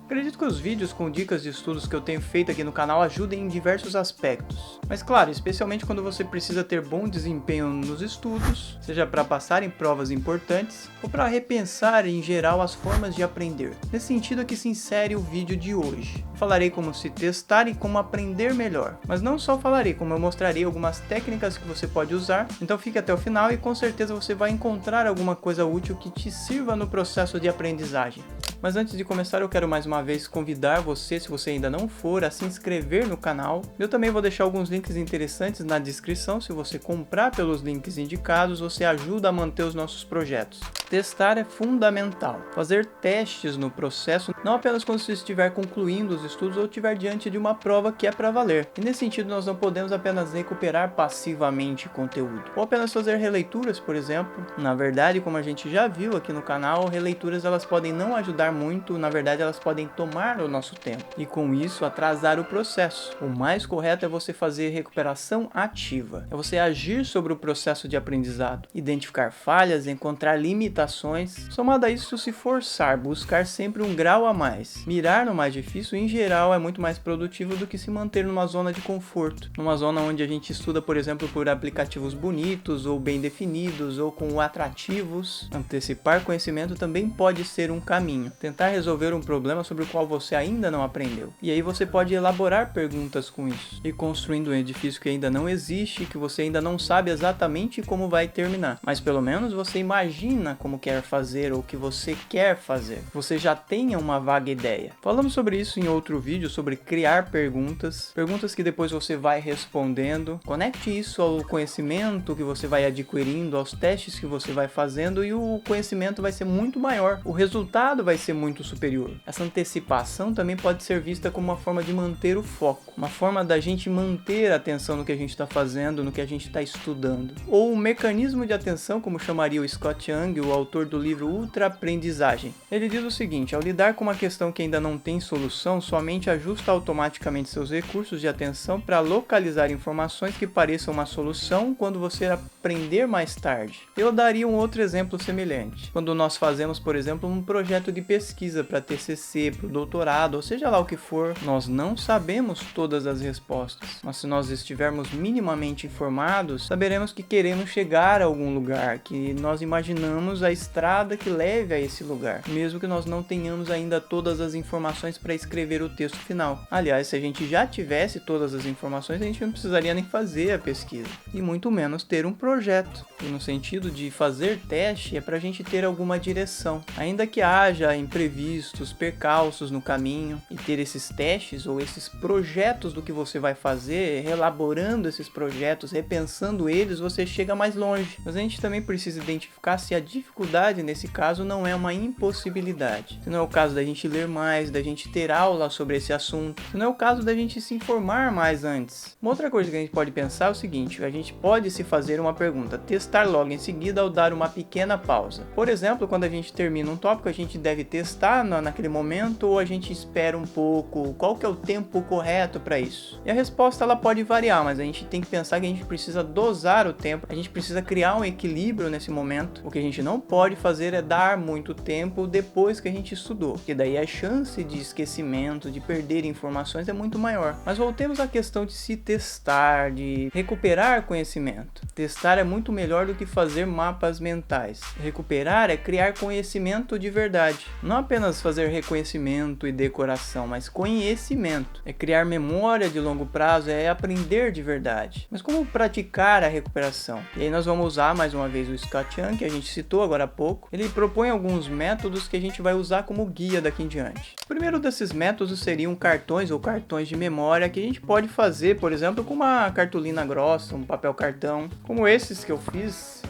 Acredito que os vídeos com dicas de estudos que eu tenho feito aqui no canal ajudem em diversos aspectos. Mas claro, especialmente quando você precisa ter bom desempenho nos estudos, seja para passar em provas importantes ou para repensar em geral as formas de aprender. Nesse sentido é que se insere o vídeo de hoje. Falarei como se testar e como aprender melhor. Mas não só falarei, como eu mostrarei algumas técnicas que você pode usar. Então fique até o final e com certeza você vai encontrar alguma coisa útil que te sirva no processo de aprendizagem. Mas antes de começar eu quero mais uma vez convidar você, se você ainda não for, a se inscrever no canal. Eu também vou deixar alguns links interessantes na descrição. Se você comprar pelos links indicados, você ajuda a manter os nossos projetos. Testar é fundamental. Fazer testes no processo, não apenas quando você estiver concluindo os estudos ou estiver diante de uma prova que é para valer. E nesse sentido nós não podemos apenas recuperar passivamente conteúdo, ou apenas fazer releituras, por exemplo. Na verdade, como a gente já viu aqui no canal, releituras elas podem não ajudar muito, na verdade elas podem tomar o nosso tempo e com isso atrasar o processo. O mais correto é você fazer recuperação ativa, é você agir sobre o processo de aprendizado, identificar falhas, encontrar limitações, somado a isso se forçar, buscar sempre um grau a mais. Mirar no mais difícil em geral é muito mais produtivo do que se manter numa zona de conforto, numa zona onde a gente estuda, por exemplo, por aplicativos bonitos ou bem definidos ou com atrativos. Antecipar conhecimento também pode ser um caminho. Tentar resolver um problema sobre o qual você ainda não aprendeu. E aí você pode elaborar perguntas com isso. E construindo um edifício que ainda não existe, que você ainda não sabe exatamente como vai terminar. Mas pelo menos você imagina como quer fazer ou o que você quer fazer. Você já tenha uma vaga ideia. Falamos sobre isso em outro vídeo, sobre criar perguntas. Perguntas que depois você vai respondendo. Conecte isso ao conhecimento que você vai adquirindo, aos testes que você vai fazendo e o conhecimento vai ser muito maior. O resultado vai ser muito superior. Essa antecipação também pode ser vista como uma forma de manter o foco, uma forma da gente manter a atenção no que a gente está fazendo, no que a gente está estudando. Ou um mecanismo de atenção, como chamaria o Scott Young, o autor do livro Ultra Aprendizagem. Ele diz o seguinte: ao lidar com uma questão que ainda não tem solução, sua mente ajusta automaticamente seus recursos de atenção para localizar informações que pareçam uma solução quando você aprender mais tarde. Eu daria um outro exemplo semelhante. Quando nós fazemos, por exemplo, um projeto de pesquisa para TCC, para o doutorado, ou seja lá o que for, nós não sabemos todas as respostas. Mas se nós estivermos minimamente informados, saberemos que queremos chegar a algum lugar, que nós imaginamos a estrada que leve a esse lugar, mesmo que nós não tenhamos ainda todas as informações para escrever o texto final. Aliás, se a gente já tivesse todas as informações, a gente não precisaria nem fazer a pesquisa, e muito menos ter um projeto. E no sentido de fazer teste, é para a gente ter alguma direção, ainda que haja imprevistos, percalços no caminho, e ter esses testes ou esses projetos do que você vai fazer, elaborando esses projetos, repensando eles, você chega mais longe. Mas a gente também precisa identificar se a dificuldade nesse caso não é uma impossibilidade. Se não é o caso da gente ler mais, da gente ter aula sobre esse assunto, se não é o caso da gente se informar mais antes. Uma outra coisa que a gente pode pensar é o seguinte: a gente pode se fazer uma pergunta, testar logo em seguida ou dar uma pequena pausa. Por exemplo, quando a gente termina um tópico, a gente deve testar naquele momento ou a gente espera um pouco? Qual que é o tempo correto para isso? E a resposta ela pode variar, mas a gente tem que pensar que a gente precisa dosar o tempo, a gente precisa criar um equilíbrio nesse momento. O que a gente não pode fazer é dar muito tempo depois que a gente estudou, porque daí a chance de esquecimento, de perder informações é muito maior. Mas voltemos à questão de se testar, de recuperar conhecimento. Testar é muito melhor do que fazer mapas mentais. Recuperar é criar conhecimento de verdade. Não apenas fazer reconhecimento e decoração, mas conhecimento. É criar memória de longo prazo, é aprender de verdade. Mas como praticar a recuperação? E aí nós vamos usar mais uma vez o Scott Young, que a gente citou agora há pouco. Ele propõe alguns métodos que a gente vai usar como guia daqui em diante. O primeiro desses métodos seriam cartões ou cartões de memória, que a gente pode fazer, por exemplo, com uma cartolina grossa, um papel cartão, como esses que eu fiz,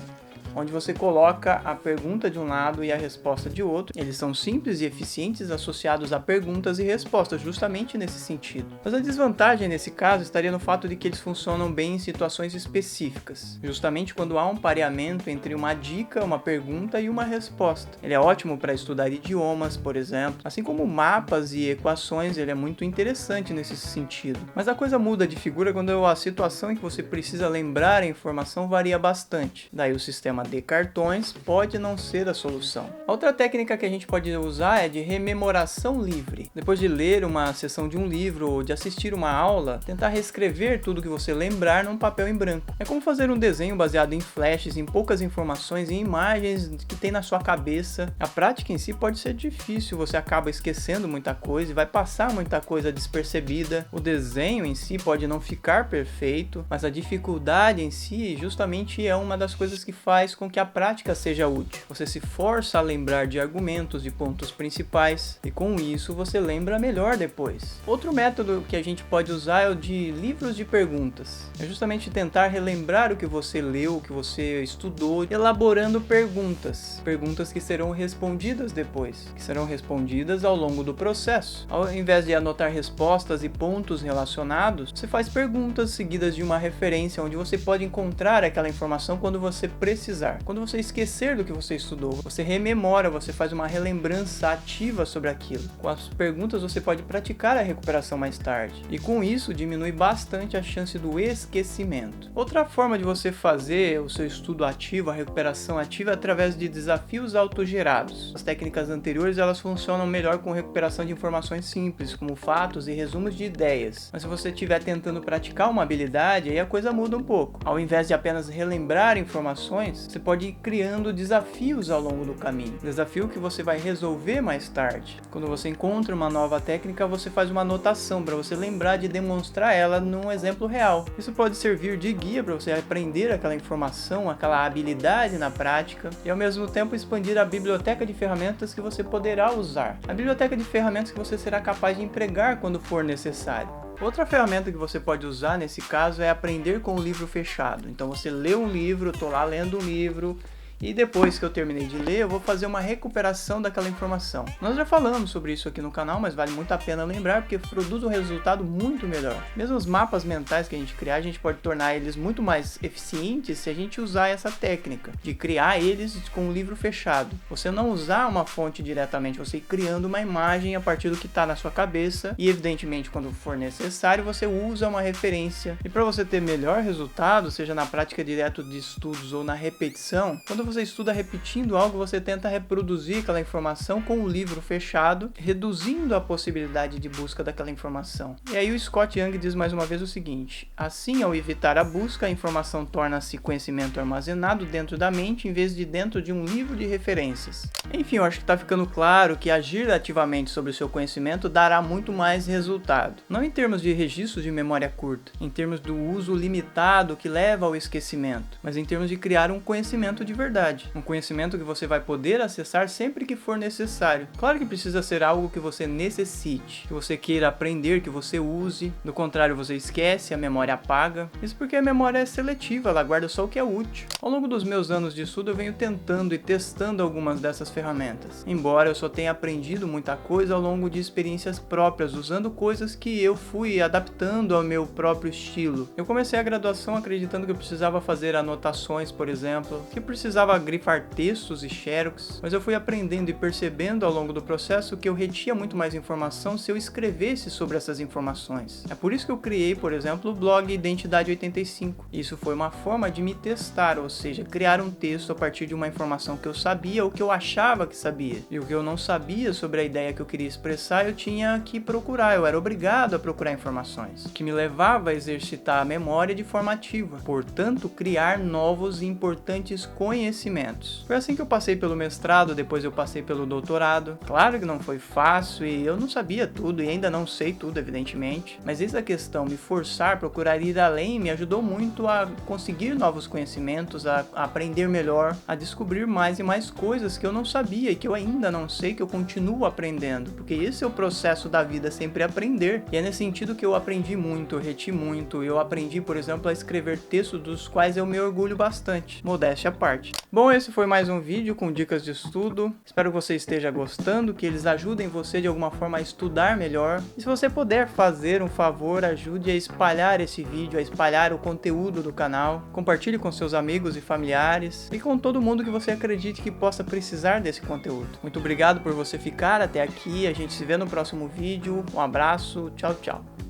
onde você coloca a pergunta de um lado e a resposta de outro. Eles são simples e eficientes, associados a perguntas e respostas, justamente nesse sentido. Mas a desvantagem nesse caso estaria no fato de que eles funcionam bem em situações específicas, justamente quando há um pareamento entre uma dica, uma pergunta e uma resposta. Ele é ótimo para estudar idiomas, por exemplo, assim como mapas e equações. Ele é muito interessante nesse sentido. Mas a coisa muda de figura quando a situação em que você precisa lembrar a informação varia bastante. Daí o sistema de cartões pode não ser a solução. Outra técnica que a gente pode usar é de rememoração livre. Depois de ler uma seção de um livro ou de assistir uma aula, tentar reescrever tudo que você lembrar num papel em branco. É como fazer um desenho baseado em flashes, em poucas informações e imagens que tem na sua cabeça. A prática em si pode ser difícil, você acaba esquecendo muita coisa e vai passar muita coisa despercebida. O desenho em si pode não ficar perfeito, mas a dificuldade em si justamente é uma das coisas que faz com que a prática seja útil. Você se força a lembrar de argumentos, de pontos principais, e com isso você lembra melhor depois. Outro método que a gente pode usar é o de livros de perguntas. É justamente tentar relembrar o que você leu, o que você estudou, elaborando perguntas. Perguntas que serão respondidas depois, que serão respondidas ao longo do processo. Ao invés de anotar respostas e pontos relacionados, você faz perguntas seguidas de uma referência onde você pode encontrar aquela informação quando você precisar. Quando você esquecer do que você estudou, você rememora, você faz uma relembrança ativa sobre aquilo. Com as perguntas você pode praticar a recuperação mais tarde, e com isso diminui bastante a chance do esquecimento. Outra forma de você fazer o seu estudo ativo, a recuperação ativa, é através de desafios autogerados. As técnicas anteriores elas funcionam melhor com recuperação de informações simples, como fatos e resumos de ideias. Mas se você estiver tentando praticar uma habilidade, aí a coisa muda um pouco. Ao invés de apenas relembrar informações, você pode ir criando desafios ao longo do caminho. Desafio que você vai resolver mais tarde. Quando você encontra uma nova técnica, você faz uma anotação para você lembrar de demonstrar ela num exemplo real. Isso pode servir de guia para você aprender aquela informação, aquela habilidade na prática, e ao mesmo tempo expandir a biblioteca de ferramentas que você poderá usar. A biblioteca de ferramentas que você será capaz de empregar quando for necessário. Outra ferramenta que você pode usar nesse caso é aprender com o livro fechado. Então você lê um livro, estou lá lendo um livro, e depois que eu terminei de ler, eu vou fazer uma recuperação daquela informação. Nós já falamos sobre isso aqui no canal, mas vale muito a pena lembrar, porque produz um resultado muito melhor. Mesmo os mapas mentais que a gente criar, a gente pode tornar eles muito mais eficientes se a gente usar essa técnica de criar eles com o livro fechado. Você não usar uma fonte diretamente, você ir criando uma imagem a partir do que está na sua cabeça, e evidentemente quando for necessário, você usa uma referência. E para você ter melhor resultado, seja na prática direta de estudos ou na repetição, quando você estuda repetindo algo, você tenta reproduzir aquela informação com o livro fechado, reduzindo a possibilidade de busca daquela informação. E aí o Scott Young diz mais uma vez o seguinte: assim, ao evitar a busca, a informação torna-se conhecimento armazenado dentro da mente em vez de dentro de um livro de referências. Enfim, eu acho que está ficando claro que agir ativamente sobre o seu conhecimento dará muito mais resultado. Não em termos de registros de memória curta, em termos do uso limitado que leva ao esquecimento, mas em termos de criar um conhecimento de verdade. Um conhecimento que você vai poder acessar sempre que for necessário. Claro que precisa ser algo que você necessite, que você queira aprender, que você use. Do contrário, você esquece, a memória apaga. Isso porque a memória é seletiva, ela guarda só o que é útil. Ao longo dos meus anos de estudo, eu venho tentando e testando algumas dessas ferramentas. Embora eu só tenha aprendido muita coisa ao longo de experiências próprias, usando coisas que eu fui adaptando ao meu próprio estilo. Eu comecei a graduação acreditando que eu precisava fazer anotações, por exemplo, que precisava grifar textos e xerox, mas eu fui aprendendo e percebendo ao longo do processo que eu retinha muito mais informação se eu escrevesse sobre essas informações. É por isso que eu criei, por exemplo, o blog Identidade 85. Isso foi uma forma de me testar, ou seja, criar um texto a partir de uma informação que eu sabia ou que eu achava que sabia. E o que eu não sabia sobre a ideia que eu queria expressar, eu tinha que procurar, eu era obrigado a procurar informações, que me levava a exercitar a memória de forma ativa, portanto, criar novos e importantes conhecimentos. Foi assim que eu passei pelo mestrado, depois eu passei pelo doutorado. Claro que não foi fácil e eu não sabia tudo e ainda não sei tudo, evidentemente, mas essa questão, me forçar, procurar ir além, me ajudou muito a conseguir novos conhecimentos, a aprender melhor, a descobrir mais e mais coisas que eu não sabia e que eu ainda não sei, que eu continuo aprendendo, porque esse é o processo da vida, sempre aprender. E é nesse sentido que eu aprendi muito, eu reti muito. Eu aprendi, por exemplo, a escrever textos dos quais eu me orgulho bastante, modéstia à parte. Bom, esse foi mais um vídeo com dicas de estudo. Espero que você esteja gostando, que eles ajudem você de alguma forma a estudar melhor. E se você puder fazer um favor, ajude a espalhar esse vídeo, a espalhar o conteúdo do canal. Compartilhe com seus amigos e familiares e com todo mundo que você acredite que possa precisar desse conteúdo. Muito obrigado por você ficar até aqui. A gente se vê no próximo vídeo. Um abraço. Tchau, tchau.